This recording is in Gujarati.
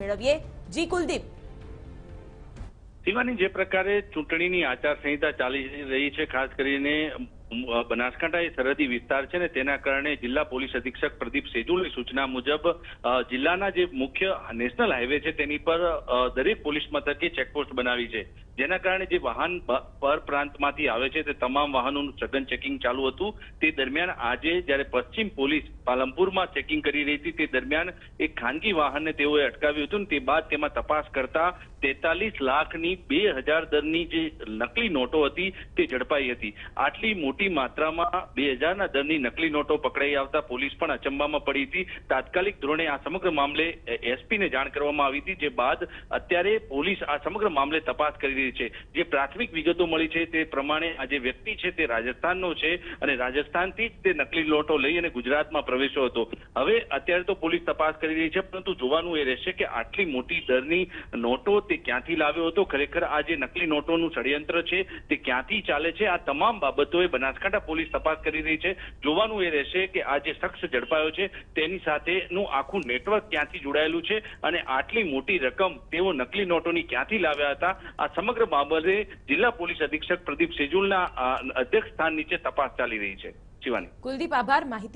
મેળવીએ। જી કુલદીપ। શિવાની, જે પ્રકારે ચૂંટણીની આચારસંહિતા ચાલી રહી છે, ખાસ કરીને બનાસકાંઠા એ સરહદી વિસ્તાર છે ને તેના કારણે જિલ્લા પોલીસ અધિક્ષક પ્રદીપ સેજુલની સૂચના મુજબ જિલ્લાના જે મુખ્ય નેશનલ હાઈવે છે તેની પર દરેક પોલીસ મથકે ચેકપોસ્ટ બનાવી છે, જેના કારણે જે વાહન પર પ્રાંતમાંથી આવે છે તે તમામ વાહનોનું સઘન ચેકિંગ ચાલુ હતું। તે દરમિયાન આજે જ્યારે પશ્ચિમ પોલીસ પાલનપુરમાં ચેકિંગ કરી રહી હતી તે દરમિયાન એક ખાનગી વાહનને તેઓએ અટકાવ્યું હતું, તે બાદ તેમાં તપાસ કરતા 43 લાખની 2000 દરની જે નકલી નોટો હતી તે ઝડપાઈ હતી। આટલી મોટી માત્રામાં 2000ના દરની નકલી નોટો પકડાઈ આવતા પોલીસ પણ અચંબામાં પડી હતી। તાત્કાલિક ધોરણે આ સમગ્ર મામલે એસપીને જાણ કરવામાં આવી હતી, જે બાદ અત્યારે પોલીસ આ સમગ્ર મામલે તપાસ કરી રહી છે। જે પ્રાથમિક વિગતો મળી છે તે પ્રમાણે આ જે વ્યક્તિ છે તે રાજસ્થાનનો છે અને રાજસ્થાનથી જ તે નકલી નોટો લઈ અને ગુજરાતમાં પ્રવેશ્યો હતો। હવે અત્યારે તો પોલીસ તપાસ કરી રહી છે, પરંતુ જોવાનું એ રહેશે કે આટલી મોટી દરની નોટો તે ક્યાંથી લાવ્યો હતો, ખરેખર આ જે નકલી નોટોનું ષડયંત્ર છે તે ક્યાંથી ચાલે છે, આ તમામ બાબતોએ બનાસકાંઠા પોલીસ તપાસ કરી રહી છે। જોવાનું એ રહેશે કે આ જે શખ્સ ઝડપાયો છે તેની સાથેનું આખું નેટવર્ક ક્યાંથી જોડાયેલું છે અને આટલી મોટી રકમ તેઓ નકલી નોટોની ક્યાંથી લાવ્યા હતા। આ સમગ્ર બાબતે જિલ્લા પોલીસ અધિક્ષક પ્રદીપ સેજુલના અધ્યક્ષ સ્થાન નીચે તપાસ ચાલી રહી છે। શિવાની। કુલદીપ, આભાર માહિતી